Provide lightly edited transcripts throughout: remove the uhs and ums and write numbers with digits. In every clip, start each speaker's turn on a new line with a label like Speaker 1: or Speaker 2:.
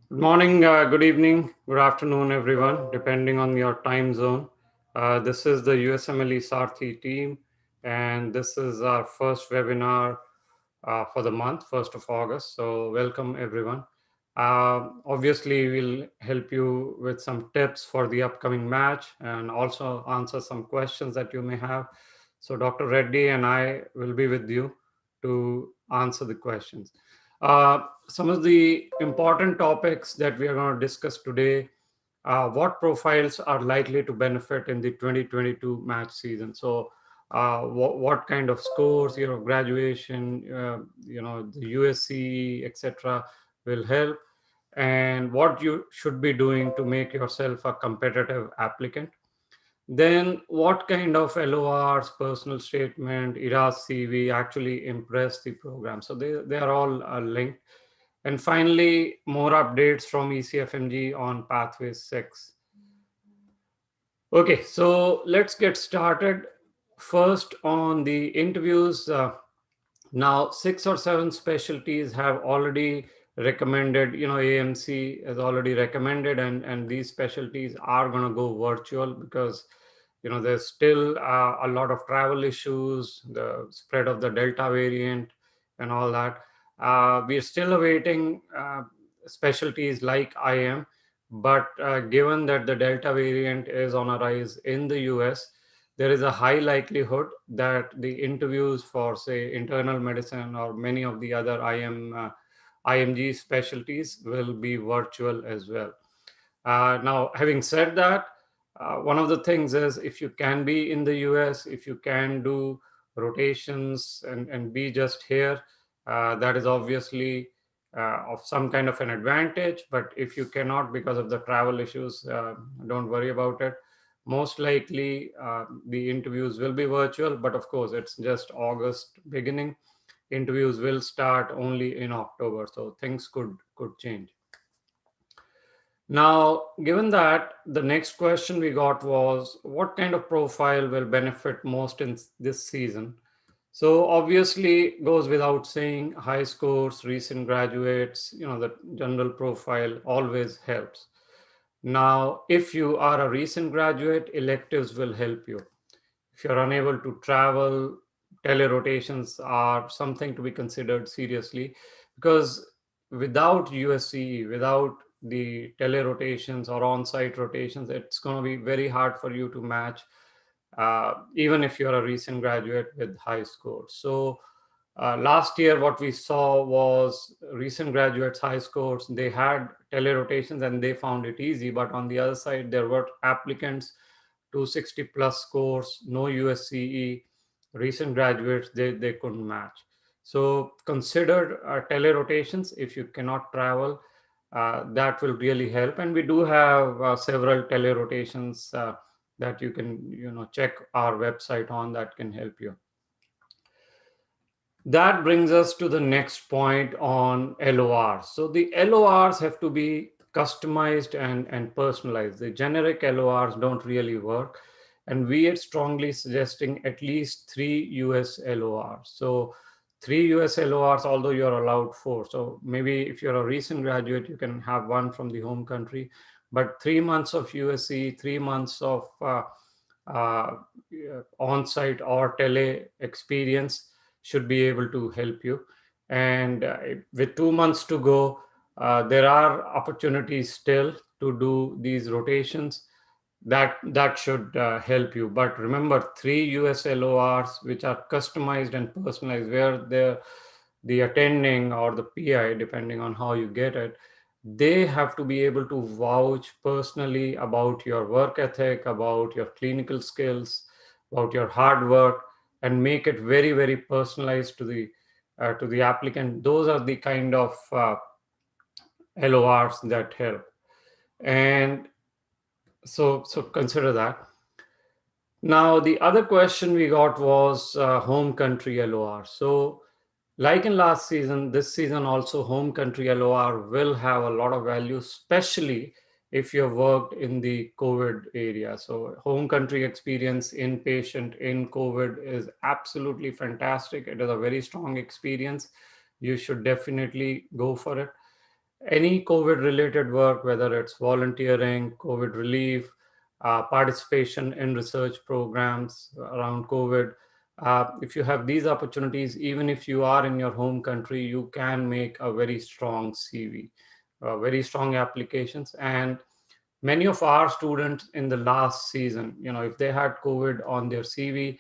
Speaker 1: Good morning, good evening, good afternoon, everyone, depending on your time zone. This is the USMLE Sarthi team, and this is our first webinar for the month, 1st of August. So, welcome, everyone. Obviously, we'll help you with some tips for the upcoming match and also answer some questions that you may have. So, Dr. Reddy and I will be with you to answer the questions. Some of the important topics that we are going to discuss today, what profiles are likely to benefit in the 2022 match season. So what kind of scores, graduation, the USC, etc., will help, and what you should be doing to make yourself a competitive applicant. Then what kind of LORs, personal statement, ERAS CV actually impress the program. So they are all linked. And finally, more updates from ECFMG on Pathways 6. Okay, so let's get started. First, on the interviews. Now, 6 or 7 specialties have already recommended, AMC has already recommended, and these specialties are going to go virtual because, there's still a lot of travel issues, the spread of the Delta variant, and all that. We're still awaiting specialties like IM, but given that the Delta variant is on a rise in the US, there is a high likelihood that the interviews for, say, internal medicine or many of the other IMG specialties will be virtual as well. Now, having said that, one of the things is if you can be in the US, if you can do rotations and be just here, that is obviously of some kind of an advantage. But if you cannot because of the travel issues, don't worry about it. Most likely, the interviews will be virtual, but of course, it's just August beginning. Interviews will start only in October, so things could change. Now, given that, the next question we got was what kind of profile will benefit most in this season? So obviously goes without saying, high scores, recent graduates, the general profile always helps. Now, if you are a recent graduate, electives will help you. If you're unable to travel, telerotations are something to be considered seriously, because without USCE, without the telerotations or on-site rotations, it's going to be very hard for you to match, even if you're a recent graduate with high scores. So last year, what we saw was recent graduates' high scores. They had telerotations and they found it easy. But on the other side, there were applicants 260 plus scores, no USCE, recent graduates, they couldn't match. So consider telerotations if you cannot travel. That will really help. And we do have several telerotations that you can check our website on that can help you. That brings us to the next point on LORs. So the LORs have to be customized and personalized. The generic LORs don't really work. And we are strongly suggesting at least 3 US LORs. So 3 US LORs, although you're allowed 4. So maybe if you're a recent graduate, you can have one from the home country. But 3 months of USC, 3 months of uh, on-site or tele experience should be able to help you. And with 2 months to go, there are opportunities still to do these rotations. That should help you. But remember, 3 US LORs which are customized and personalized, where the attending or the PI, depending on how you get it, they have to be able to vouch personally about your work ethic, about your clinical skills, about your hard work, and make it very, very personalized to the applicant. Those are the kind of LORs that help. And so consider that. Now, the other question we got was home country LOR. So, like in last season, this season also home country LOR will have a lot of value, especially if you've worked in the COVID area. So, home country experience inpatient in COVID is absolutely fantastic. It is a very strong experience. You should definitely go for it. any COVID related work, whether it's volunteering, COVID relief, participation in research programs around COVID. If you have these opportunities, even if you are in your home country, you can make a very strong CV, very strong applications. And many of our students in the last season, if they had COVID on their CV,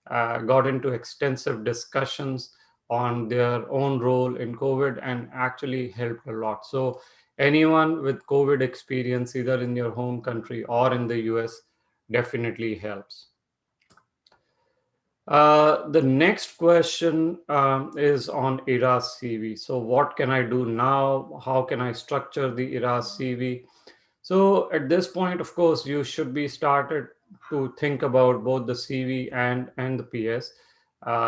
Speaker 1: got into extensive discussions on their own role in COVID and actually helped a lot. So, anyone with COVID experience, either in your home country or in the US, definitely helps. The next question is on ERAS CV. So, what can I do now? How can I structure the ERAS CV? So, at this point, of course, you should be started to think about both the CV and the PS,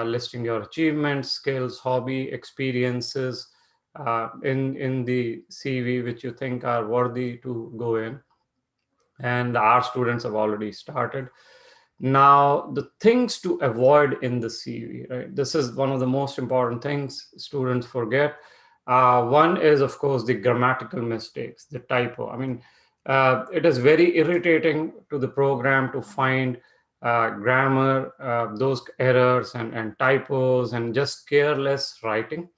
Speaker 1: listing your achievements, skills, hobby, experiences in the CV which you think are worthy to go in. And our students have already started. Now, the things to avoid in the CV, right? This is one of the most important things students forget. One is, of course, the grammatical mistakes, the typo. I mean, it is very irritating to the program to find grammar, those errors and typos, and just careless writing.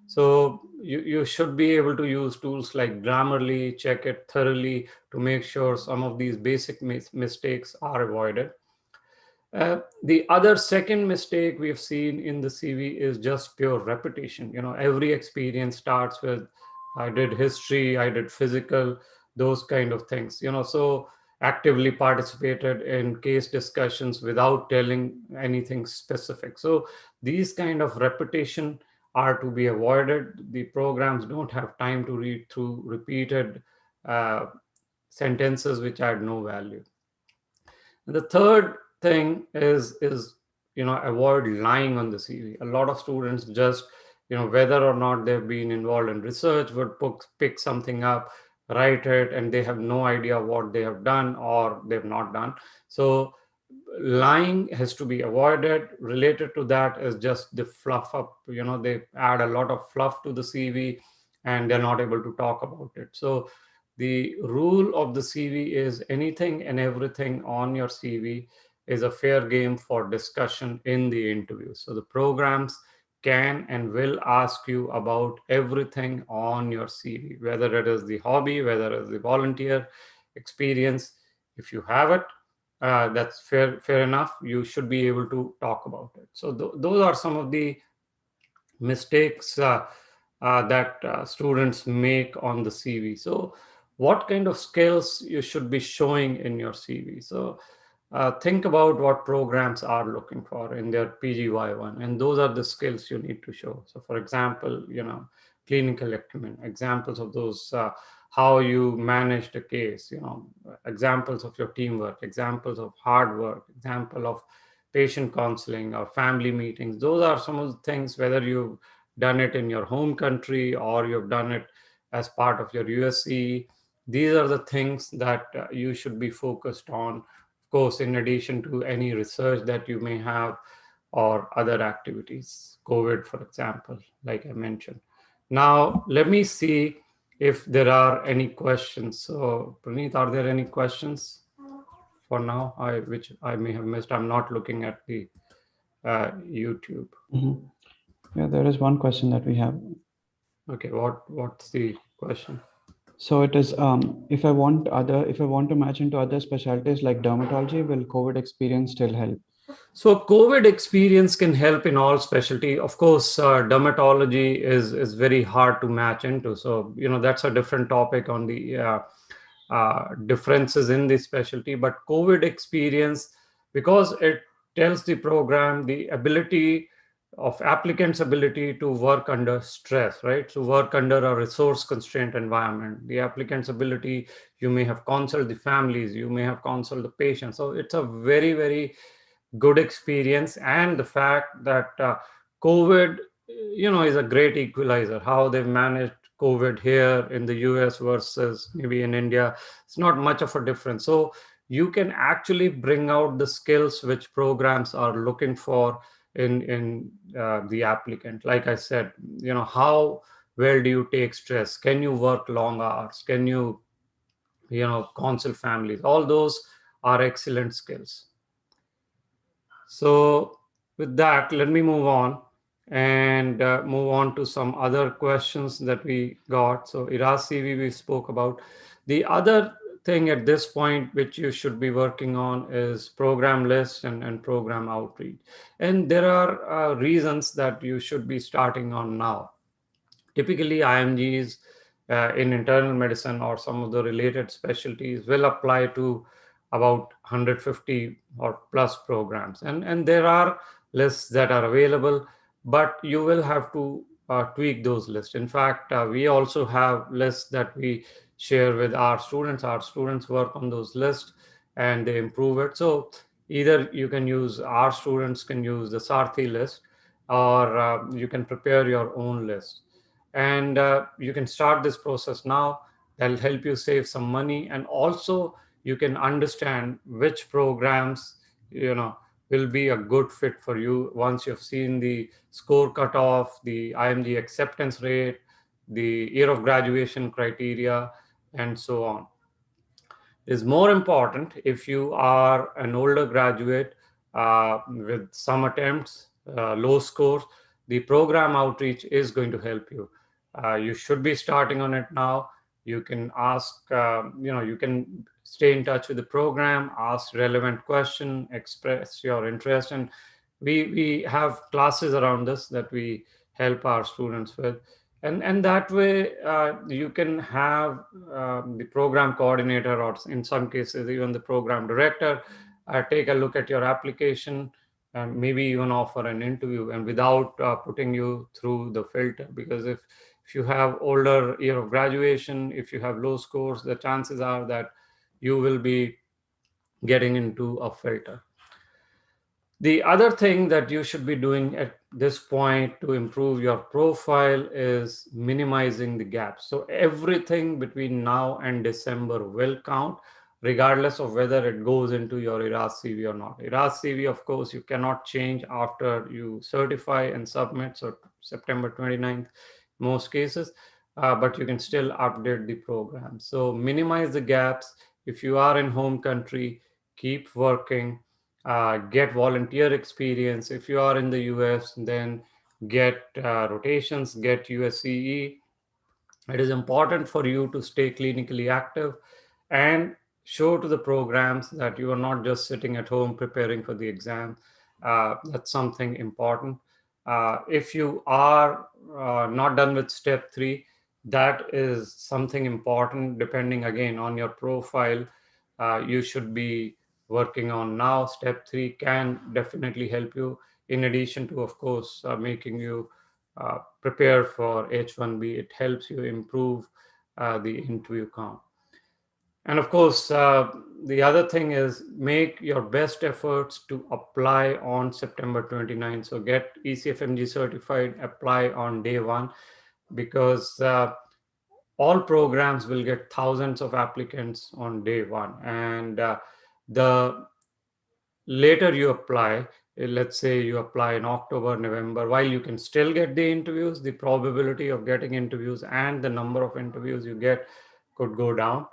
Speaker 1: So you should be able to use tools like Grammarly, check it thoroughly to make sure some of these basic mistakes are avoided. The other second mistake we've seen in the CV is just pure repetition. Every experience starts with I did history, I did physical, those kind of things. So actively participated in case discussions without telling anything specific. So these kind of repetition are to be avoided. The programs don't have time to read through repeated uh, sentences which add no value. And the third thing is avoid lying on the CV. A lot of students just whether or not they've been involved in research would pick something up, write it, and they have no idea what they have done or they've not done. So lying has to be avoided. Related to that is just the fluff up. They add a lot of fluff to the CV and they're not able to talk about it. So the rule of the CV is anything and everything on your CV is a fair game for discussion in the interview. So the programs can and will ask you about everything on your CV, whether it is the hobby, whether it is the volunteer experience. If you have it, that's fair enough. You should be able to talk about it. So those are some of the mistakes that students make on the CV. So, what kind of skills you should be showing in your CV? So, think about what programs are looking for in their PGY1, and those are the skills you need to show. So, for example, clinical acumen, examples of those. How you managed a case, examples of your teamwork, examples of hard work, example of patient counseling or family meetings. Those are some of the things, whether you've done it in your home country or you've done it as part of your USC. These are the things that you should be focused on, of course, in addition to any research that you may have or other activities, COVID, for example, like I mentioned. Now, let me see if there are any questions. So, Praneeth, are there any questions for now, which I may have missed? I'm not looking at the YouTube.
Speaker 2: Mhm. Yeah, there is one question that we have.
Speaker 1: Okay, what's the question?
Speaker 2: So it is, if I want to match into other specialties like dermatology, will COVID experience still help?
Speaker 1: So COVID experience can help in all specialty. Of course, dermatology is very hard to match into. So that's a different topic on the differences in the specialty. But COVID experience, because it tells the program the ability of applicants' ability to work under stress, right? So work under a resource constraint environment. The applicant's ability, you may have counseled the families, you may have counseled the patients. So it's a very, very good experience. And the fact that COVID is a great equalizer. How they've managed COVID here in the US versus maybe in India, it's not much of a difference. So you can actually bring out the skills which programs are looking for in the applicant. Like I said, how Where do you take stress? Can you work long hours? Can you counsel families? All those are excellent skills. So, with that, let me move on and move on to some other questions that we got. So, IRAS CV we spoke about. The other thing at this point, which you should be working on, is program list and program outreach. And there are reasons that you should be starting on now. Typically, IMGs in internal medicine or some of the related specialties will apply to about 150 or plus programs. And there are lists that are available, but you will have to tweak those lists. In fact, we also have lists that we share with our students. Our students work on those lists and they improve it. So either you can use, our students can use the Sarthi list, or you can prepare your own list, and you can start this process now. That'll help you save some money, and also you can understand which programs you know will be a good fit for you once you've seen the score cutoff, the IMG acceptance rate, the year of graduation criteria, and so on. Is more important if you are an older graduate with some attempts, low scores. The program outreach is going to help you. You should be starting on it now. You can ask, you can stay in touch with the program, ask relevant question, express your interest, and we have classes around this that we help our students with, and that way you can have the program coordinator, or in some cases even the program director, take a look at your application and maybe even offer an interview, and without putting you through the filter. Because if you have older year of graduation, if you have low scores, the chances are that you will be getting into a filter. The other thing that you should be doing at this point to improve your profile is minimizing the gaps. So everything between now and December will count, regardless of whether it goes into your ERAS CV or not. ERAS CV, of course, you cannot change after you certify and submit, so September 29th, most cases, but you can still update the program. So minimize the gaps. If you are in home country, keep working, get volunteer experience. If you are in the US, then get rotations, get USCE. It is important for you to stay clinically active and show to the programs that you are not just sitting at home preparing for the exam. That's something important. If you are not done with step three, that is something important depending again on your profile. You should be working on now. Step three can definitely help you, in addition to, of course, making you prepare for H1B. It helps you improve the interview count. And of course, the other thing is make your best efforts to apply on September 29th. So get ECFMG certified, apply on day one, because all programs will get thousands of applicants on day one. And the later you apply, let's say you apply in October, November, while you can still get the interviews, the probability of getting interviews and the number of interviews you get could go down,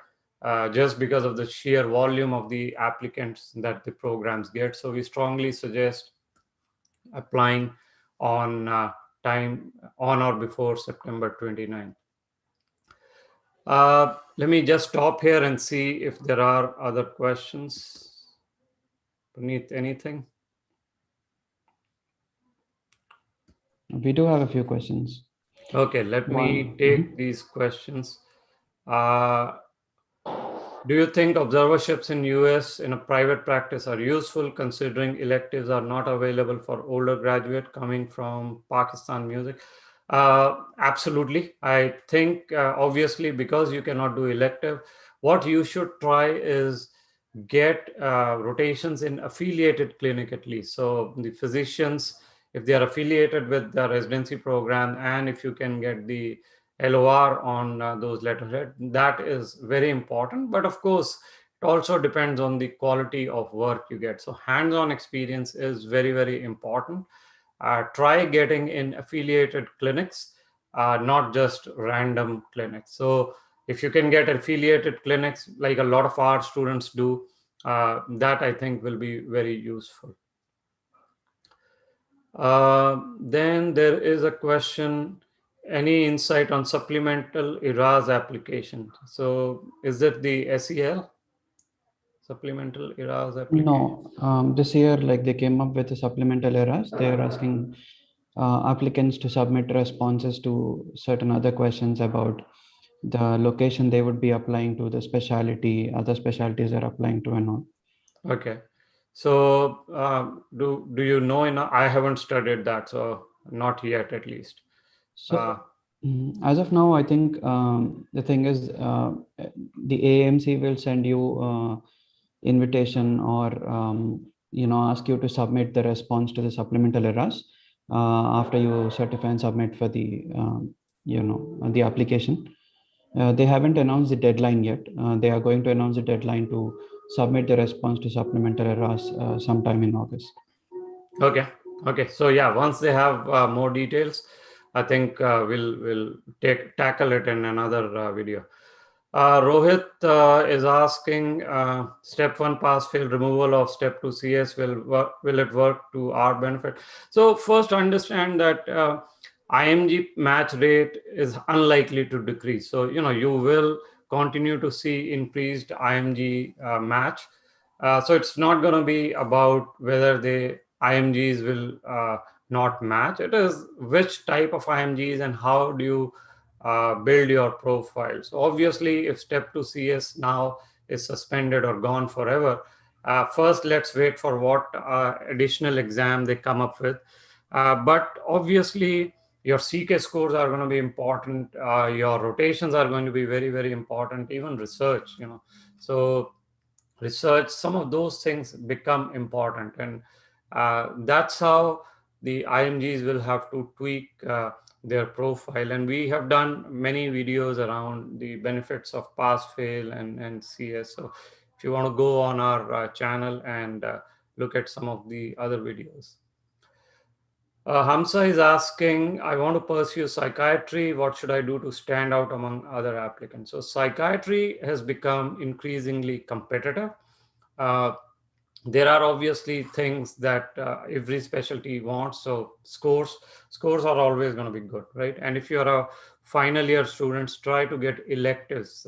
Speaker 1: just because of the sheer volume of the applicants that the programs get. So we strongly suggest applying on time on or before September 29th. Let me just stop here and see if there are other questions. Beneath anything?
Speaker 2: We do have a few questions.
Speaker 1: Okay, let me
Speaker 2: One.
Speaker 1: take these questions. Uh, do you think observerships in US in a private practice are useful, considering electives are not available for older graduate coming from Pakistan music? Absolutely. I think obviously, because you cannot do elective, what you should try is get rotations in affiliated clinic at least. So the physicians, if they are affiliated with the residency program, and if you can get the LOR on those letterhead, that is very important. But of course, it also depends on the quality of work you get. So hands-on experience is very, very important. Try getting in affiliated clinics. not just random clinics. So if you can get affiliated clinics like a lot of our students do, that I think will be very useful. Then there is a question, any insight on supplemental ERAS application? So is it the SEL, supplemental ERAS application?
Speaker 2: No, this year, like they came up with a supplemental errors. They are asking applicants to submit responses to certain other questions about the location they would be applying to, the specialty, other specialties they're applying to, and all.
Speaker 1: Okay. So do you know, I haven't studied that, so not yet at least. Uh,
Speaker 2: So, as of now, I think the thing is the AMC will send you invitation or ask you to submit the response to the supplemental errors after you certify and submit for the the application. They haven't announced the deadline yet. They are going to announce the deadline to submit the response to supplemental errors sometime in August.
Speaker 1: okay. Okay. So yeah, once they have more details, I think we'll tackle it in another video. Rohit is asking, step one pass fail removal of step two CS will it work to our benefit? So first understand that IMG match rate is unlikely to decrease. So you will continue to see increased IMG match. So it's not going to be about whether the IMGs will not match. It is which type of IMGs and how do you build your profile. So obviously, if step 2 CS now is suspended or gone forever, first let's wait for what additional exam they come up with. But obviously, your CK scores are going to be important. Your rotations are going to be very, very important. Even research. So research, some of those things become important, and that's how the IMGs will have to tweak their profile. And we have done many videos around the benefits of pass fail and CS. So if you want to go on our channel and look at some of the other videos. Hamza is asking, I want to pursue psychiatry. What should I do to stand out among other applicants? So psychiatry has become increasingly competitive. uh, there are obviously things that every specialty wants. So scores are always going to be good, right? And if you're a final year students, try to get electives.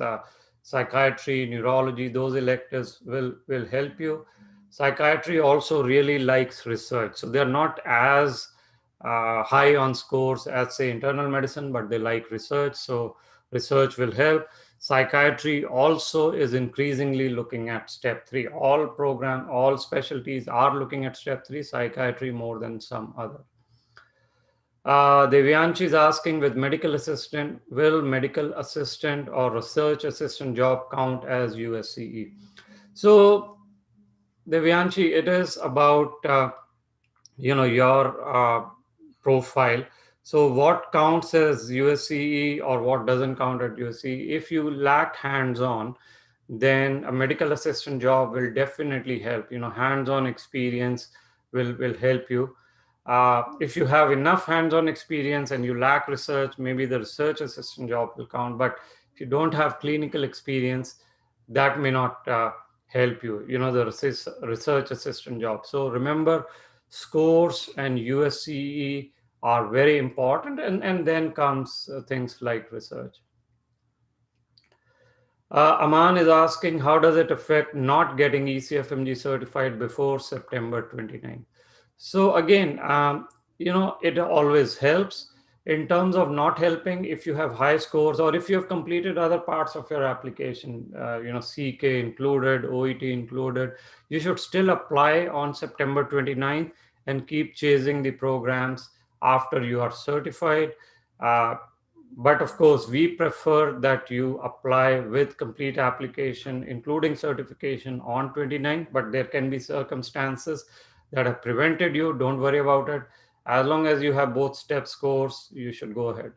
Speaker 1: Psychiatry, neurology, those electives will help you. Psychiatry also really likes research, so they're not as high on scores as say internal medicine, but they like research, so research will help. Psychiatry also is increasingly looking at step 3. All specialties are looking at step 3, psychiatry more than some other. Devyanshi is asking, with medical assistant, will medical assistant or research assistant job count as USCE? So Devyanshi, it is about your profile. So what counts as USCE or what doesn't count at USCE? If you lack hands-on, then a medical assistant job will definitely help. Hands-on experience will help you. If you have enough hands-on experience and you lack research, maybe the research assistant job will count. But if you don't have clinical experience, that may not help you. The research assistant job. So remember, scores and USCE are very important, and then comes things like research. Aman is asking, how does it affect not getting ECFMG certified before September 29? So again, it always helps. In terms of not helping, if you have high scores or if you have completed other parts of your application, CK included, OET included, you should still apply on September 29th and keep chasing the programs after you are certified. But of course, we prefer that you apply with complete application, including certification on 29th, but there can be circumstances that have prevented you. Don't worry about it. As long as you have both step scores, you should go ahead.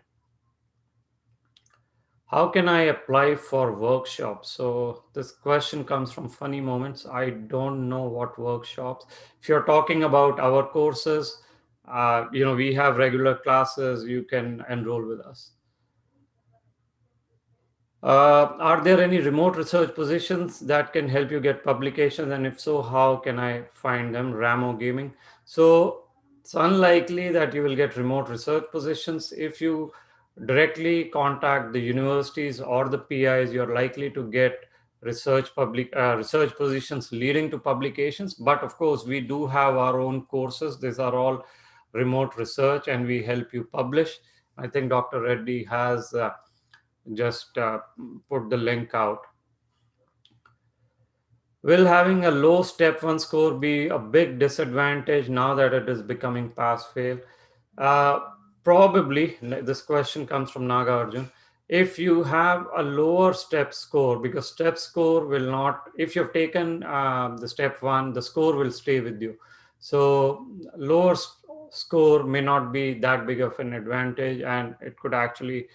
Speaker 1: How can I apply for workshops? So this question comes from Funny Moments. I don't know what workshops. If you're talking about our courses, we have regular classes. You can enroll with us. Are there any remote research positions that can help you get publications? And if so, how can I find them? Ramo Gaming. So it's unlikely that you will get remote research positions. If you directly contact the universities or the PIs, you're likely to get research positions leading to publications. But of course, we do have our own courses. These are all remote research, and we help you publish. I think Dr. Reddy has just put the link out. Will having a low step one score be a big disadvantage now that it is becoming pass fail? Uh, Probably. This question comes from Naga Arjun. If you have a lower step score, because step score will not, if you've taken the step one, the score will stay with you. So lower score may not be that big of an advantage, and it could actually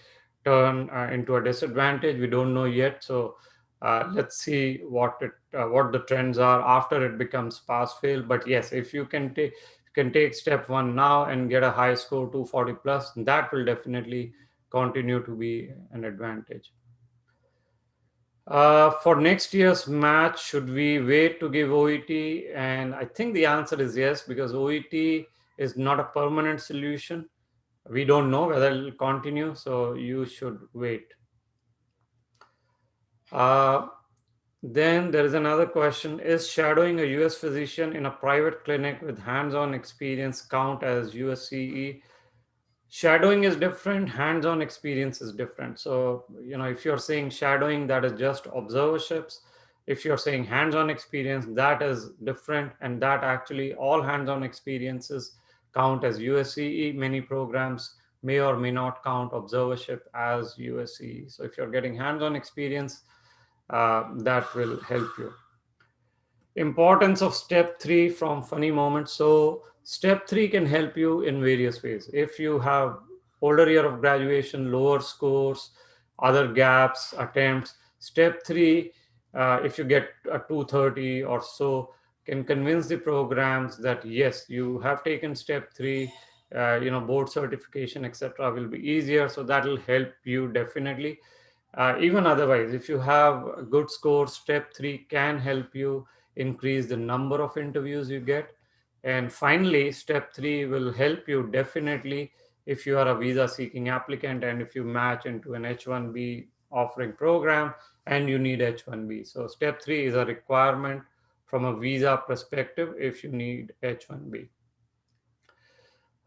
Speaker 1: turn into a disadvantage. We don't know yet. So let's see what the trends are after it becomes pass fail. But yes, if you can take step one now and get a high score 240 plus, that will definitely continue to be an advantage. For next year's match, should we wait to give OET? And I think the answer is yes, because OET is not a permanent solution. We don't know whether it will continue, so you should wait. Uh, Then there is another question. Is shadowing a US physician in a private clinic with hands on experience count as USCE? Shadowing is different, hands on experience is different. So, if you're saying shadowing, that is just observerships. If you're saying hands on experience, that is different. And that actually, all hands on experiences count as USCE. Many programs may or may not count observership as USCE. So, if you're getting hands on experience, that will help you. Importance of step three from funny moments. So step three can help you in various ways. If you have older year of graduation, lower scores, other gaps, attempts, step three, if you get a 230 or so, can convince the programs that yes, you have taken step three, board certification, etc., will be easier. So that will help you definitely. Even otherwise, if you have a good score, step three can help you increase the number of interviews you get. And finally, step three will help you definitely if you are a visa seeking applicant and if you match into an H1B offering program and you need H1B. So, step three is a requirement from a visa perspective if you need H1B.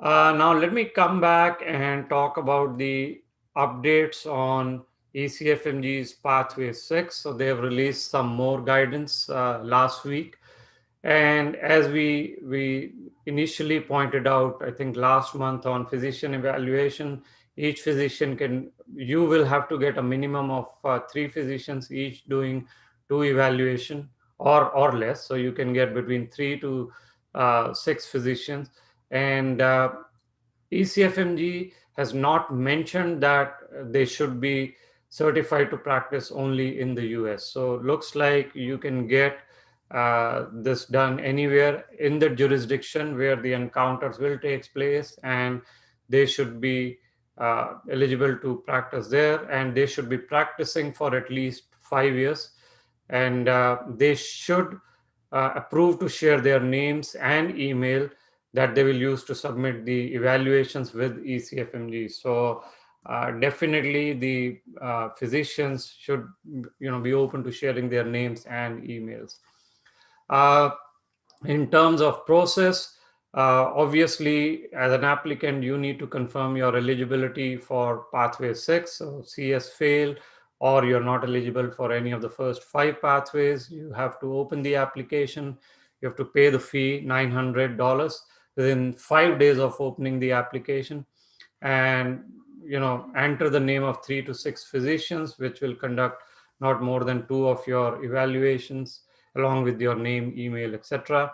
Speaker 1: Now, let me come back and talk about the updates on ECFMG's Pathway 6. So, they have released some more guidance last week. And as we initially pointed out, I think last month on physician evaluation, each physician you will have to get a minimum of three physicians each doing two evaluation or less. So you can get between three to six physicians. And ECFMG has not mentioned that they should be certified to practice only in the US. So looks like you can get this done anywhere in the jurisdiction where the encounters will take place, and they should be eligible to practice there, and they should be practicing for at least 5 years, and they should approve to share their names and email that they will use to submit the evaluations with ECFMG. So definitely the physicians should be open to sharing their names and emails. Uh, in terms of process, obviously, as an applicant, you need to confirm your eligibility for Pathway 6, so CS fail, or you're not eligible for any of the first five pathways. You have to open the application. You have to pay the fee, $900, within 5 days of opening the application, and enter the name of 3 to 6 physicians, which will conduct not more than two of your evaluations along with your name, email, etc.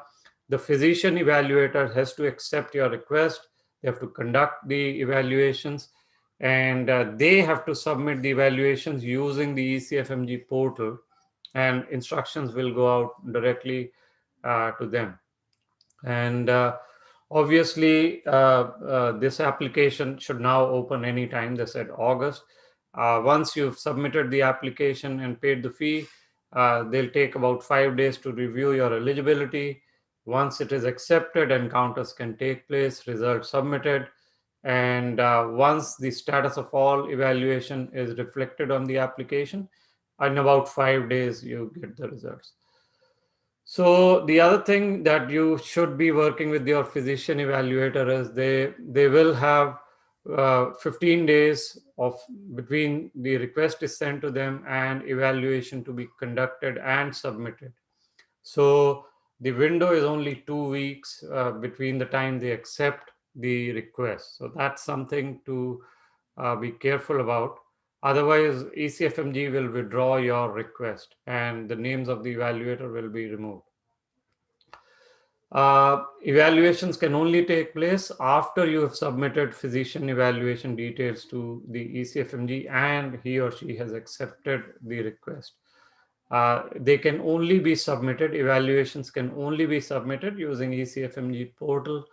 Speaker 1: The physician evaluator has to accept your request. They have to conduct the evaluations, and they have to submit the evaluations using the ECFMG portal, and instructions will go out directly to them. And Obviously, this application should now open anytime. They said August. Once you've submitted the application and paid the fee, they'll take about 5 days to review your eligibility. Once it is accepted, encounters can take place, results submitted, and once the status of all evaluation is reflected on the application, in about 5 days, you get the results. So the other thing that you should be working with your physician evaluator is they will have 15 days of between the request is sent to them and evaluation to be conducted and submitted. So the window is only 2 weeks between the time they accept the request. So that's something to be careful about. Otherwise, ECFMG will withdraw your request and the names of the evaluator will be removed. Evaluations can only take place after you have submitted physician evaluation details to the ECFMG and he or she has accepted the request. They can only be submitted, evaluations can only be submitted using ECFMG portal,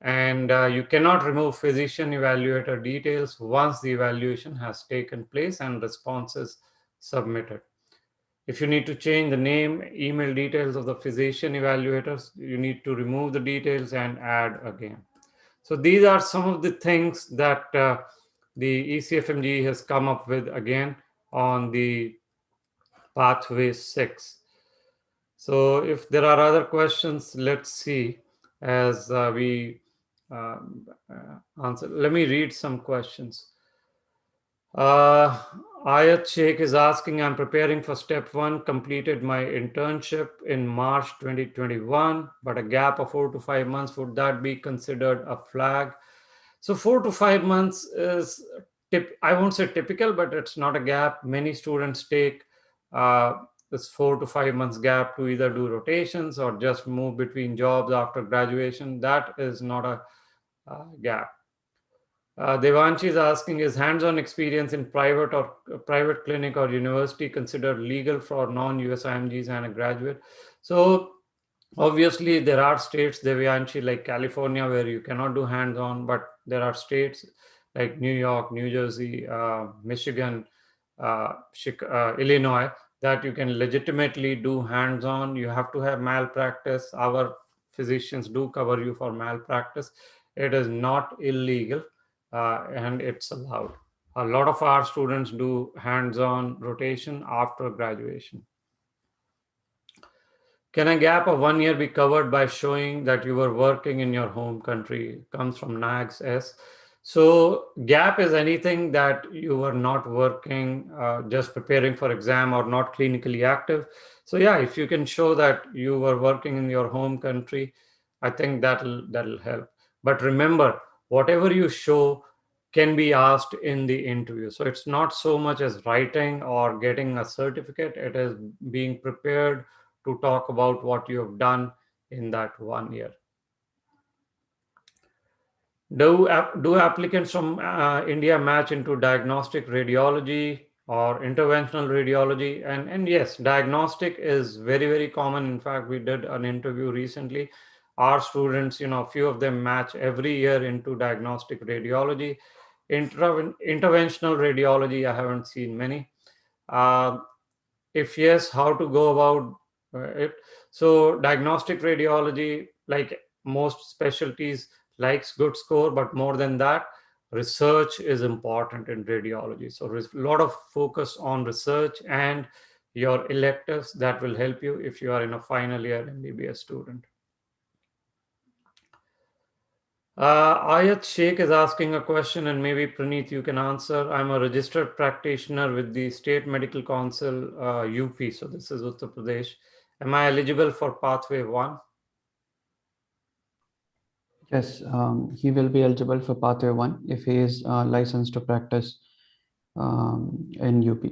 Speaker 1: and you cannot remove physician evaluator details once the evaluation has taken place and responses submitted. If you need to change the name, email details of the physician evaluators, you need to remove the details and add again. So these are some of the things that the ECFMG has come up with again on the pathway 6. So if there are other questions, let's see as we answer. Let me read some questions. Ayat Sheikh is asking, I'm preparing for step 1, completed my internship in March 2021, but a gap of 4 to 5 months, would that be considered a flag? So 4 to 5 months is, I won't say typical, but it's not a gap. Many students take this 4 to 5 months gap to either do rotations or just move between jobs after graduation. That is not a gap. Devanshi is asking, is hands-on experience in private clinic or university considered legal for non-US IMGs and a graduate? So obviously there are states, Devanshi, like California, where you cannot do hands-on, but there are states like New York, New Jersey, Michigan, Illinois, that you can legitimately do hands-on. You have to have malpractice. Our physicians do cover you for malpractice. It is not illegal and it's allowed. A lot of our students do hands-on rotation after graduation. Can a gap of 1 year be covered by showing that you were working in your home country? Comes from Nags S. So gap is anything that you were not working, just preparing for exam or not clinically active. So yeah, if you can show that you were working in your home country, I think that'll help. But remember, whatever you show can be asked in the interview. So it's not so much as writing or getting a certificate, it is being prepared to talk about what you have done in that 1 year. Do applicants from India match into diagnostic radiology or interventional radiology? And yes, diagnostic is very, very common. In fact, we did an interview recently. Our students, a few of them match every year into diagnostic radiology. Interventional radiology, I haven't seen many. If yes, how to go about it? So diagnostic radiology, like most specialties, likes good score, but more than that, research is important in radiology. So there's a lot of focus on research and your electives that will help you if you are in a final year MBBS student. Ayat Sheikh is asking a question, and maybe Praneeth, you can answer. I'm a registered practitioner with the State Medical Council, UP. So this is Uttar Pradesh. Am I eligible for Pathway 1?
Speaker 2: Yes, he will be eligible for Pathway 1 if he is licensed to practice in UP.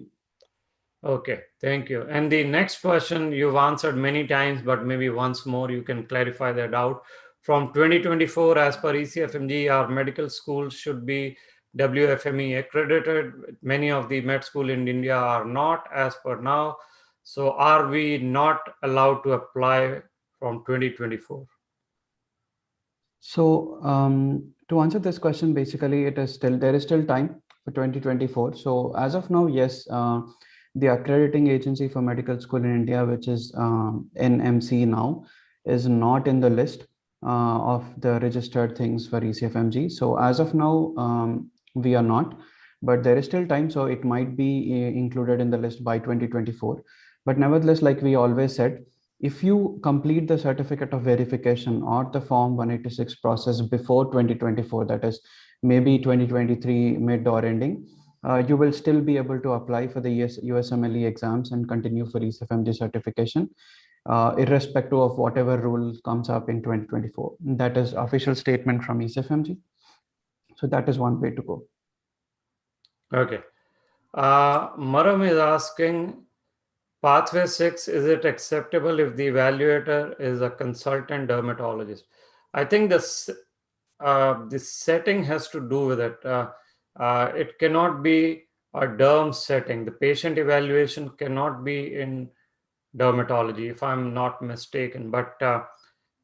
Speaker 1: Okay, thank you. And the next question you've answered many times, but maybe once more you can clarify that doubt. From 2024, as per ECFMG, our medical schools should be WFME accredited. Many of the med school in India are not as per now. So are we not allowed to apply from 2024?
Speaker 2: So to answer this question, basically, there is still time for 2024. So as of now, yes, the accrediting agency for medical school in India, which is NMC now, is not in the list of the registered things for ECFMG. So as of now, we are not, but there is still time. So it might be included in the list by 2024. But nevertheless, like we always said, if you complete the certificate of verification or the form 186 process before 2024, that is maybe 2023 mid or ending, you will still be able to apply for the USMLE exams and continue for ECFMG certification, irrespective of whatever rule comes up in 2024. That is official statement from ECFMG. So that is one way to go.
Speaker 1: Okay. Maram is asking, Pathway 6, is it acceptable if the evaluator is a consultant dermatologist? I think the setting has to do with it. It cannot be a derm setting. The patient evaluation cannot be in dermatology, if I'm not mistaken. But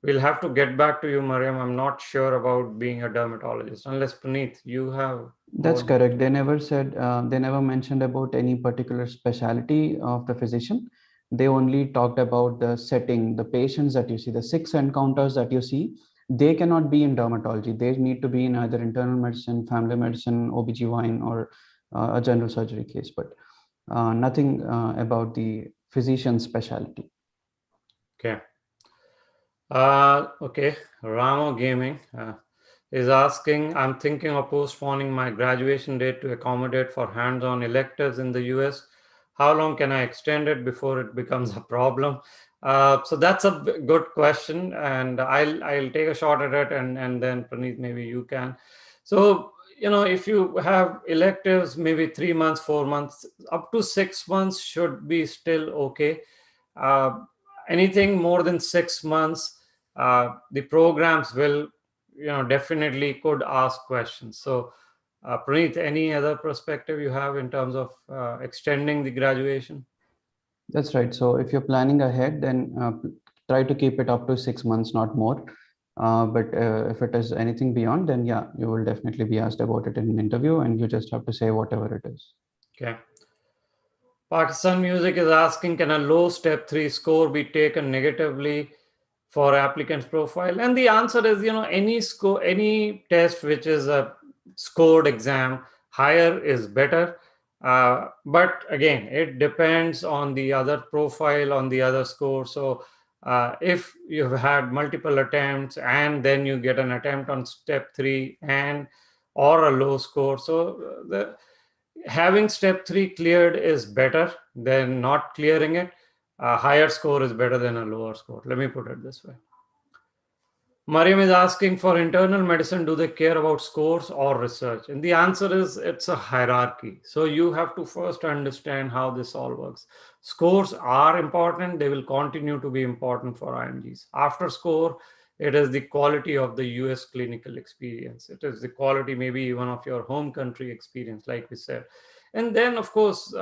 Speaker 1: we'll have to get back to you, Mariam. I'm not sure about being a dermatologist, unless Puneet, you have
Speaker 2: That's
Speaker 1: more.
Speaker 2: correct. They never mentioned about any particular specialty of the physician. They only talked about the setting, the patients that you see, the 6 encounters that you see, they cannot be in dermatology. They need to be in either internal medicine, family medicine, OBGYN, or a general surgery case, but nothing about the physician specialty.
Speaker 1: Okay. Okay. Ramo Gaming is asking, I'm thinking of postponing my graduation date to accommodate for hands-on electives in the US. How long can I extend it before it becomes a problem? So that's a good question, and I'll take a shot at it, and then Praneeth, maybe you can. So if you have electives, maybe 3 months, 4 months, up to 6 months should be still okay. Uh, Anything more than 6 months, the programs will definitely could ask questions. So Praneeth, any other perspective you have in terms of extending the graduation?
Speaker 2: That's right. So if you're planning ahead, then try to keep it up to 6 months, not more. But if it is anything beyond, then yeah, you will definitely be asked about it in an interview, and you just have to say whatever it is.
Speaker 1: Okay. Pakistan Music is asking, can a low step 3 score be taken negatively for applicant's profile? And the answer is, any score, any test which is a scored exam, higher is better. But again, it depends on the other profile, on the other score. So if you've had multiple attempts and then you get an attempt on step 3 and or a low score, so the having step 3 cleared is better than not clearing it. A higher score is better than a lower score. Let me put it this way. Mariam is asking, for internal medicine, do they care about scores or research? And the answer is, it's a hierarchy. So you have to first understand how this all works. Scores are important. They will continue to be important for IMGs. After score, it is the quality of the US clinical experience. It is the quality, maybe even of your home country experience, like we said. And then, of course,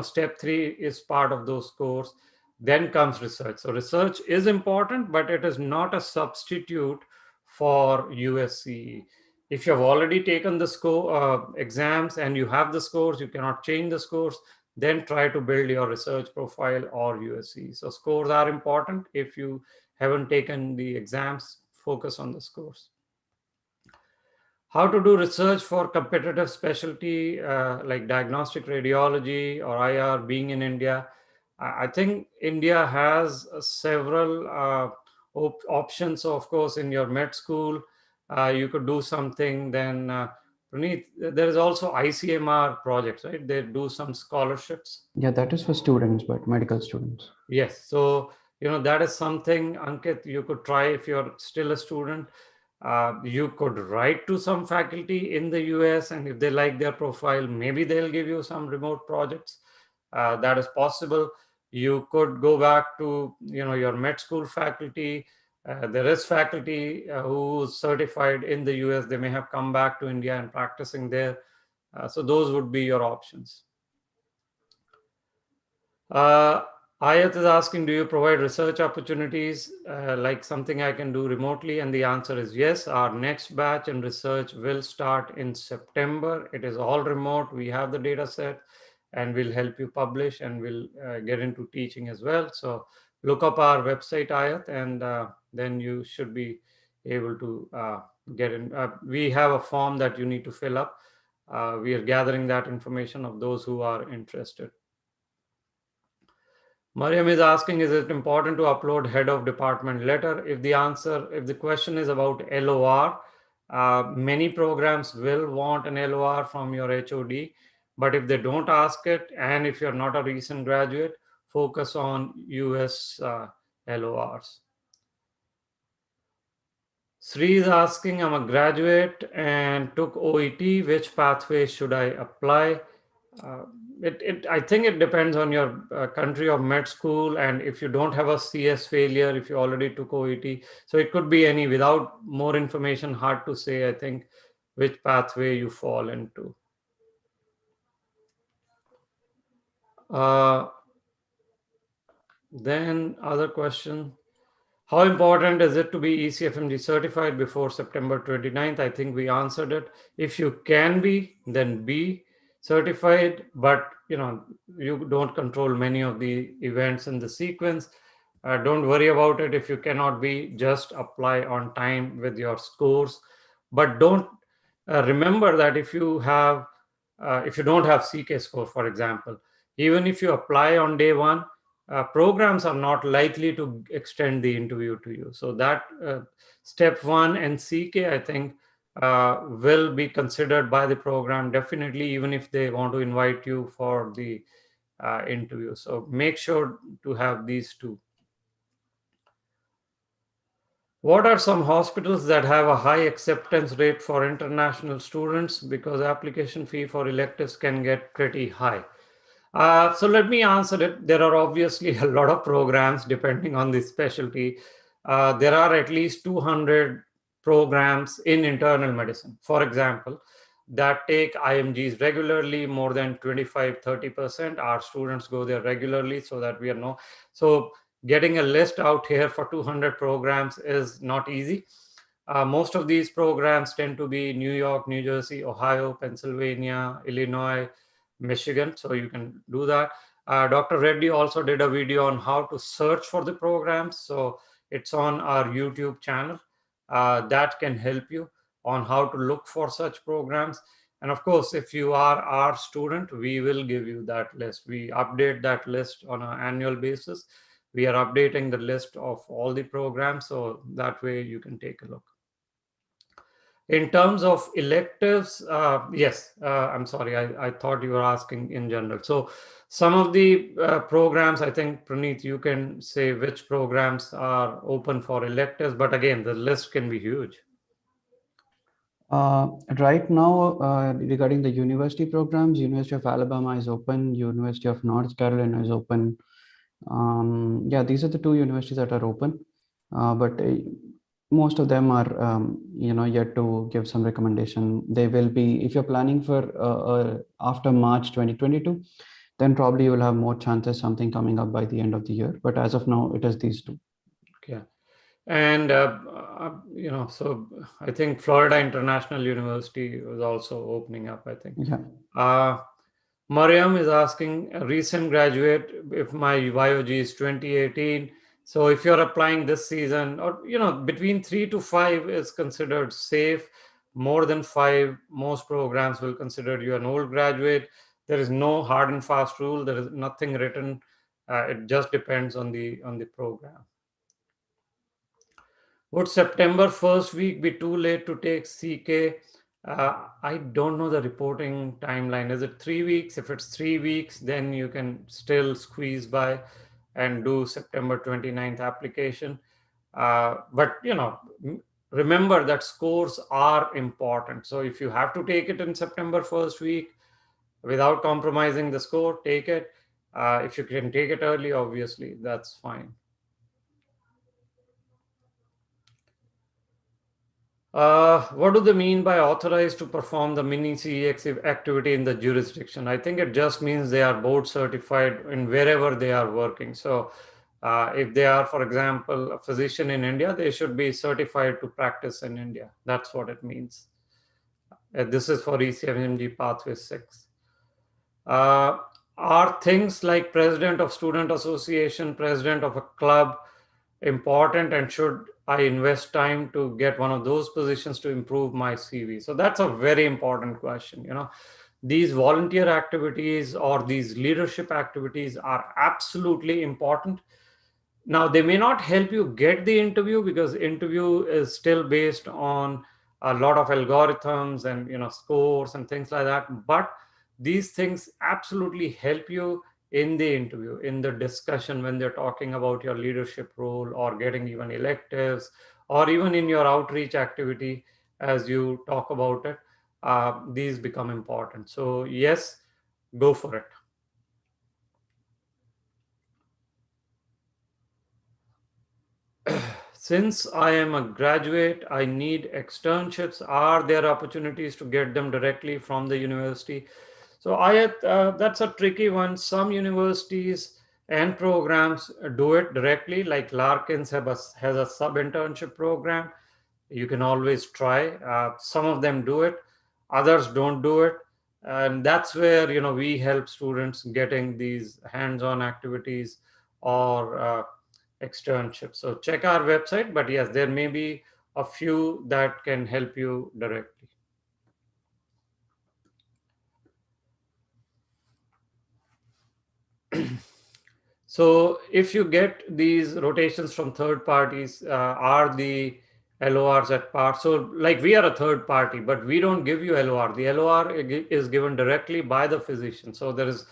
Speaker 1: step 3 is part of those scores. Then comes research. So research is important, but it is not a substitute for USCE. If you have already taken the score exams and you have the scores, you cannot change the scores, then try to build your research profile or USCE. So scores are important. If you haven't taken the exams, focus on the scores. How to do research for competitive specialty like diagnostic radiology or IR, being in India? I think India has several options. So of course, in your med school, you could do something. Then, Praneeth, there is also ICMR projects, right? They do some scholarships.
Speaker 2: Yeah, that is for students, but medical students.
Speaker 1: Yes. So, that is something, Ankit, you could try if you're still a student. You could write to some faculty in the US, and if they like their profile, maybe they'll give you some remote projects. That is possible. You could go back to your med school faculty. There is faculty who's certified in the US. They may have come back to India and practicing there. So those would be your options. Ayat is asking, do you provide research opportunities like something I can do remotely? And the answer is yes. Our next batch in research will start in September. It is all remote. We have the data set and we'll help you publish and we'll get into teaching as well. So look up our website, Ayat, and then you should be able to get in. We have a form that you need to fill up. We are gathering that information of those who are interested. Mariam is asking, is it important to upload head of department letter? If the question is about LOR, many programs will want an LOR from your HOD, but if they don't ask it, and if you're not a recent graduate, focus on US LORs. Sri is asking, I'm a graduate and took OET. Which pathway should I apply? Uh, I think it depends on your country of med school, and if you don't have a CS failure, if you already took OET, so it could be any. Without more information, hard to say. I think which pathway you fall into. Uh, then other question. How important is it to be ECFMG certified before September 29th? I think we answered it. If you can be, then be certified, but you don't control many of the events in the sequence. Don't worry about it. If you cannot be, just apply on time with your scores. But don't remember that if you don't have CK score, for example, even if you apply on day one, programs are not likely to extend the interview to you. So that step one and CK, I think, will be considered by the program definitely, even if they want to invite you for the interview. So make sure to have these two. What are some hospitals that have a high acceptance rate for international students? Because application fee for electives can get pretty high. So let me answer it. There are obviously a lot of programs depending on the specialty. There are at least 200 programs in internal medicine, for example, that take IMGs regularly, more than 25-30%. Our students go there regularly, so that we are no. So getting a list out here for 200 programs is not easy. Most of these programs tend to be New York, New Jersey, Ohio, Pennsylvania, Illinois, Michigan. So you can do that. Dr. Reddy also did a video on how to search for the programs. So it's on our YouTube channel. That can help you on how to look for such programs. And of course, if you are our student, we will give you that list. We update that list on an annual basis. We are updating the list of all the programs, so that way you can take a look. In terms of electives, yes, I'm sorry, I thought you were asking in general. So some of the programs, I think, Praneeth, you can say which programs are open for electives, but again, the list can be huge.
Speaker 2: Right now, regarding the university programs, University of Alabama is open, University of North Carolina is open. Yeah, these are the two universities that are open, but most of them are, yet to give some recommendation. They will be, if you're planning for after March 2022, then probably you will have more chances something coming up by the end of the year. But as of now, it is these two.
Speaker 1: Okay. And, so I think Florida International University was also opening up, I think.
Speaker 2: Yeah.
Speaker 1: Mariam is asking, a recent graduate, if my YOG is 2018. So if you're applying this season, or, between 3 to 5 is considered safe. More than 5, most programs will consider you an old graduate. There is no hard and fast rule. There is nothing written. It just depends on the program. Would September first week be too late to take CK? I don't know the reporting timeline. Is it 3 weeks? If it's 3 weeks, then you can still squeeze by and do September 29th application. But remember that scores are important. So if you have to take it in September first week without compromising the score, take it. If you can take it early, obviously, that's fine. What do they mean by authorized to perform the mini CEX activity in the jurisdiction? I think it just means they are board certified in wherever they are working. So, if they are, for example, a physician in India, they should be certified to practice in India. That's what it means. This is for ECMG Pathway 6. Uh, are things like president of student association, president of a club important, and should I invest time to get one of those positions to improve my CV? So that's a very important question. These volunteer activities or these leadership activities are absolutely important. Now they may not help you get the interview, because interview is still based on a lot of algorithms and scores and things like that, but these things absolutely help you in the interview, in the discussion, when they're talking about your leadership role or getting even electives, or even in your outreach activity as you talk about it. These become important, so yes, go for it. Since I am a graduate, I need externships. Are there opportunities to get them directly from the university? So that's a tricky one. Some universities and programs do it directly, like Larkins has a sub internship program. You can always try. Some of them do it, others don't do it. And that's where we help students getting these hands-on activities or externships. So check our website, but yes, there may be a few that can help you directly. So if you get these rotations from third parties, are the LORs at par? So like we are a third party, but we don't give you LOR. The LOR is given directly by the physician. So there is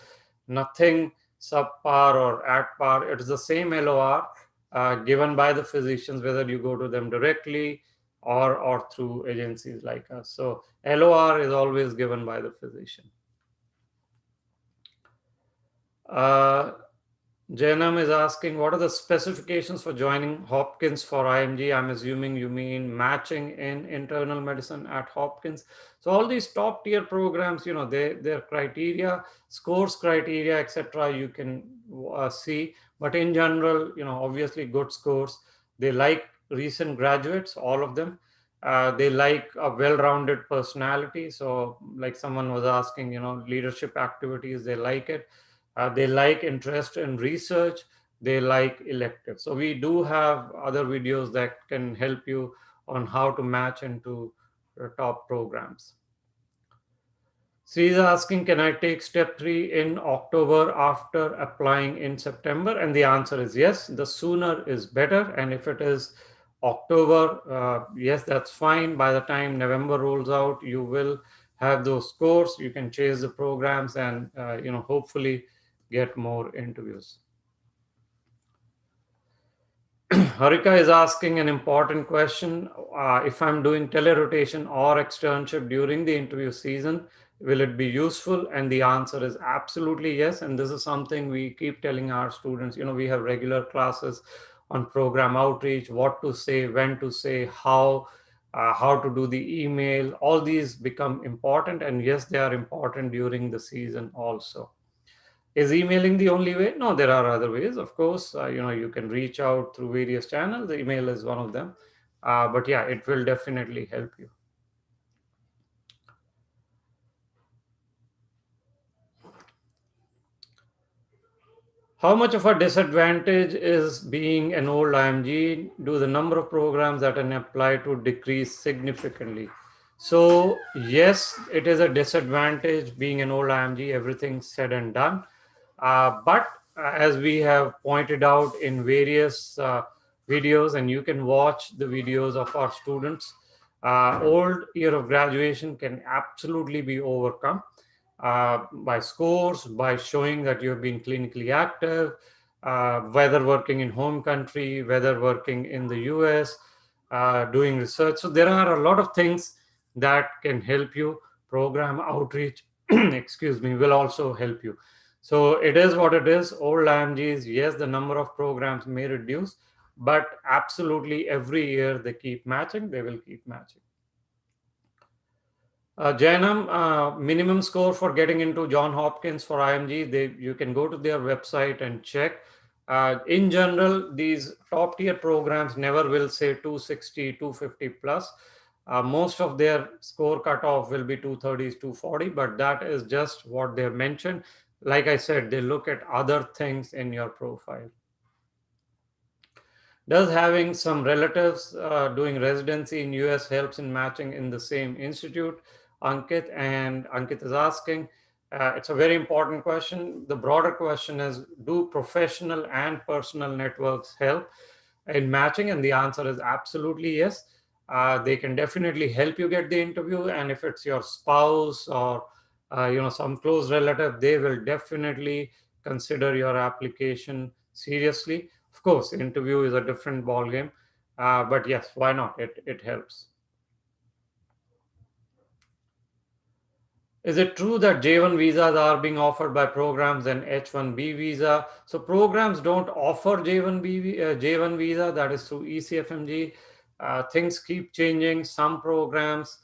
Speaker 1: nothing subpar or at par. It is the same LOR given by the physicians, whether you go to them directly or through agencies like us. So LOR is always given by the physician. Uh, Janam is asking, what are the specifications for joining Hopkins for IMG? I'm assuming you mean matching in internal medicine at Hopkins. So all these top tier programs, their criteria, scores criteria, etc. You can see, but in general, obviously good scores. They like recent graduates, all of them. They like a well-rounded personality. So like someone was asking, leadership activities, they like it. They like interest in research. They like electives. So we do have other videos that can help you on how to match into top programs. She is asking, can I take step 3 in October after applying in September? And the answer is yes. The sooner is better. And if it is October, yes, that's fine. By the time November rolls out, you will have those scores. You can chase the programs and hopefully get more interviews. Harika is asking an important question. If I'm doing telerotation or externship during the interview season, will it be useful? And the answer is absolutely yes. And this is something we keep telling our students. We have regular classes on program outreach, what to say, when to say, how to do the email. All these become important. And yes, they are important during the season also. Is emailing the only way? No, there are other ways. Of course, you can reach out through various channels. The email is one of them. But yeah, it will definitely help you. How much of a disadvantage is being an old IMG? Do the number of programs that can apply to decrease significantly? So yes, it is a disadvantage being an old IMG, everything said and done. But as we have pointed out in various videos, and you can watch the videos of our students, old year of graduation can absolutely be overcome by scores, by showing that you have been clinically active, whether working in home country, whether working in the US, doing research. So there are a lot of things that can help you. Program outreach, excuse me, will also help you. So it is what it is. Old IMGs, yes, the number of programs may reduce, but absolutely every year they keep matching, they will keep matching. Jainam, minimum score for getting into John Hopkins for IMG, you can go to their website and check. In general, these top tier programs never will say 260, 250 plus. Most of their score cutoff will be 230s, 240, but that is just what they have mentioned. Like I said, they look at other things in your profile. Does having some relatives doing residency in US helps in matching in the same institute? Ankit is asking. It's a very important question. The broader question is, do professional and personal networks help in matching? And the answer is absolutely yes. They can definitely help you get the interview, and if it's your spouse or some close relative, they will definitely consider your application seriously. Of course, interview is a different ball game, but yes, why not? It helps. Is it true that J1 visas are being offered by programs and H1B visa? So programs don't offer J1 visa. That is through ECFMG. Things keep changing. Some programs,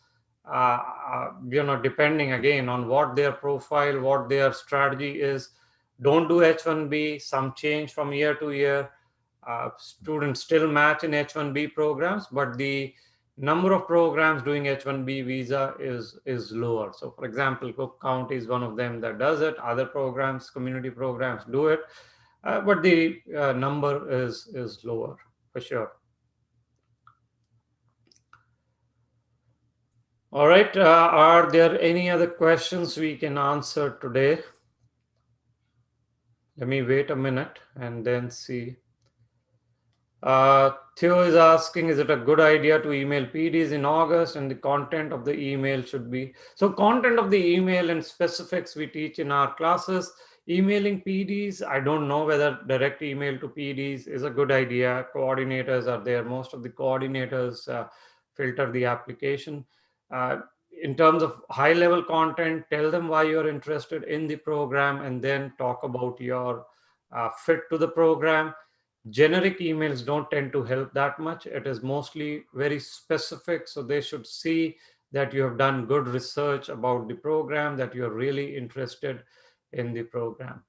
Speaker 1: depending again on what their profile, what their strategy is, don't do H1B. Some change from year to year. Students still match in H1B programs, but the number of programs doing H1B visa is lower. So for example, Cook County is one of them that does it. Other programs, community programs do it, but the number is lower for sure. All right, are there any other questions we can answer today? Let me wait a minute and then see. Theo is asking, is it a good idea to email PDs in August, and the content of the email should be? So content of the email and specifics we teach in our classes. Emailing PDs, I don't know whether direct email to PDs is a good idea. Coordinators are there. Most of the coordinators filter the application. Uh, in terms of high level content, tell them why you're interested in the program and then talk about your fit to the program. Generic emails don't tend to help that much. It is mostly very specific, so they should see that you have done good research about the program, that you're really interested in the program.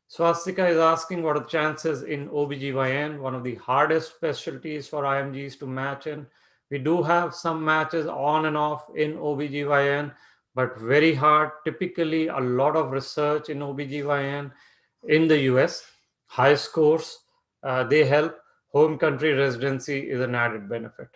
Speaker 1: Swastika is asking, what are the chances in OBGYN, one of the hardest specialties for IMGs to match in? We do have some matches on and off in OBGYN, but very hard. Typically, a lot of research in OBGYN in the US, high scores, they help. Home country residency is an added benefit.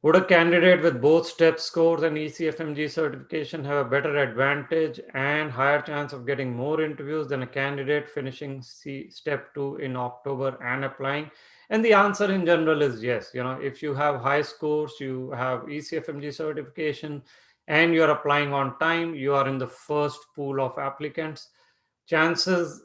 Speaker 1: Would a candidate with both STEP scores and ECFMG certification have a better advantage and higher chance of getting more interviews than a candidate finishing STEP 2 in October and applying? And the answer in general is yes. If you have high scores, you have ECFMG certification, and you're applying on time, you are in the first pool of applicants. Chances,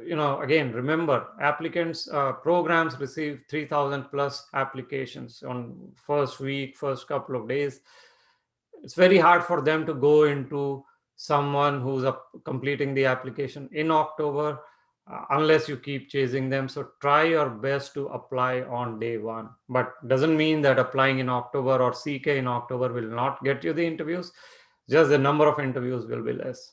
Speaker 1: again, remember, applicants programs receive 3,000 plus applications on first week, first couple of days. It's very hard for them to go into someone who's completing the application in October, unless you keep chasing them. So try your best to apply on day one, but doesn't mean that applying in October or CK in October will not get you the interviews. Just the number of interviews will be less.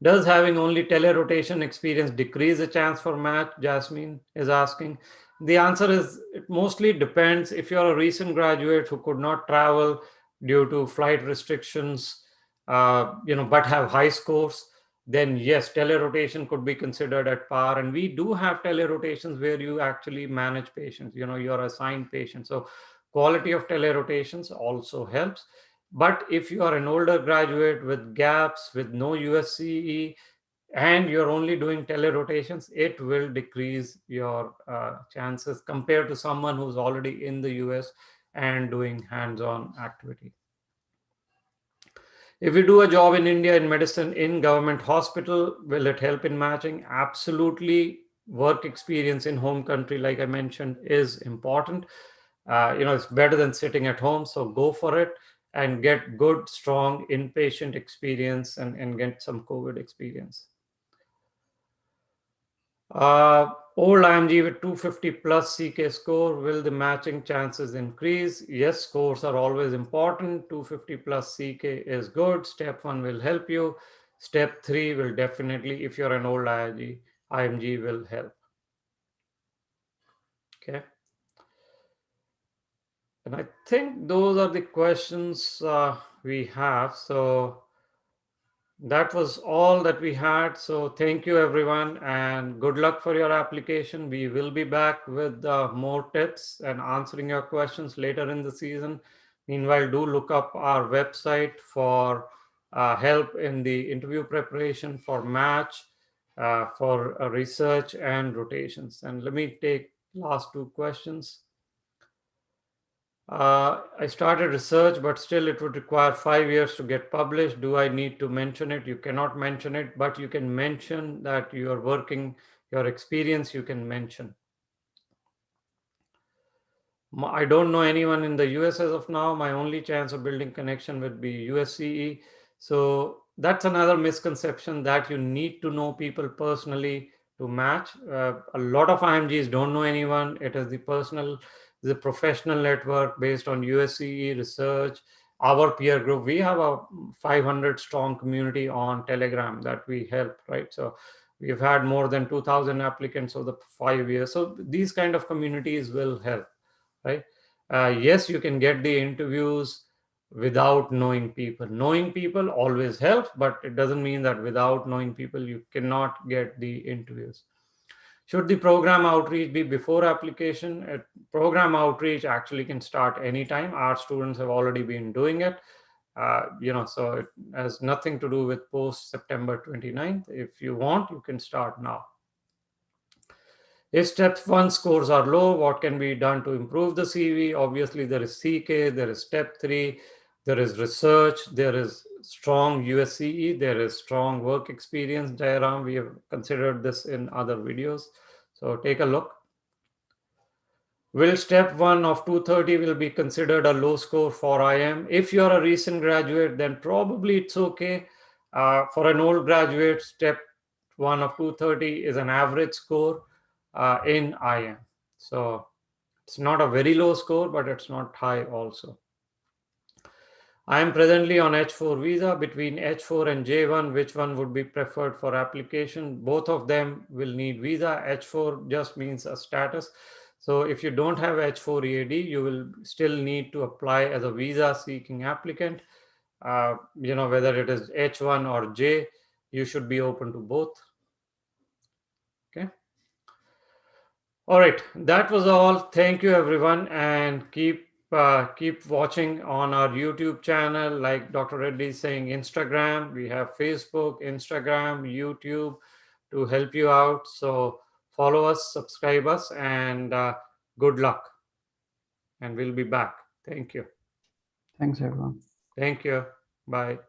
Speaker 1: Does having only telerotation experience decrease the chance for match? Jasmine is asking. The answer is it mostly depends. If you're a recent graduate who could not travel due to flight restrictions, but have high scores, then yes, telerotation could be considered at par. And we do have telerotations where you actually manage patients. You're assigned patients. So quality of telerotations also helps. But if you are an older graduate with gaps, with no USCE, and you're only doing telerotations, it will decrease your chances compared to someone who's already in the US and doing hands-on activity. If you do a job in India in medicine in government hospital, will it help in matching? Absolutely. Work experience in home country, like I mentioned, is important. It's better than sitting at home, so go for it and get good, strong inpatient experience and get some COVID experience. Old IMG with 250 plus CK score, will the matching chances increase? Yes, scores are always important. 250 plus CK is good. Step 1 will help you. Step 3 will definitely, if you're an old IMG will help. Okay. And I think those are the questions we have. So that was all that we had. So thank you everyone and good luck for your application. We will be back with more tips and answering your questions later in the season. Meanwhile, do look up our website for help in the interview preparation, for match, for research and rotations. And let me take last two questions. I started research, but still it would require 5 years to get published. Do I need to mention it? You cannot mention it, but you can mention that you are working, your experience you can mention. I don't know anyone in the US as of now. My only chance of building connection would be USCE. So that's another misconception, that you need to know people personally to match. A lot of IMGs don't know anyone. It is the professional network based on USCE research, our peer group. We have a 500 strong community on Telegram that we help, right? So we've had more than 2,000 applicants over the 5 years. So these kind of communities will help, right? Yes, you can get the interviews without knowing people. Knowing people always helps, but it doesn't mean that without knowing people you cannot get the interviews. Should the program outreach be before application? Program outreach actually can start anytime. Our students have already been doing it. So it has nothing to do with post September 29th. If you want, you can start now. If step 1 scores are low, what can be done to improve the CV? Obviously, there is CK, there is step 3, there is research, there is strong USCE, there is strong work experience diagram. We have considered this in other videos. So take a look. Will step 1 of 230 will be considered a low score for IM? If you're a recent graduate, then probably it's okay. For an old graduate, step 1 of 230 is an average score in IM. So it's not a very low score, but it's not high also. I am presently on H4 visa. Between H4 and J1, which one would be preferred for application? Both of them will need visa. H4 just means a status. So if you don't have H4 EAD, you will still need to apply as a visa seeking applicant. Whether it is H1 or J, you should be open to both. Okay. All right, that was all. Thank you, everyone, and keep watching on our YouTube channel. Like Dr. Reddy is saying, Instagram. We have Facebook, Instagram, YouTube to help you out. So follow us, subscribe us, and good luck. And we'll be back. Thank you.
Speaker 2: Thanks, everyone.
Speaker 1: Thank you. Bye.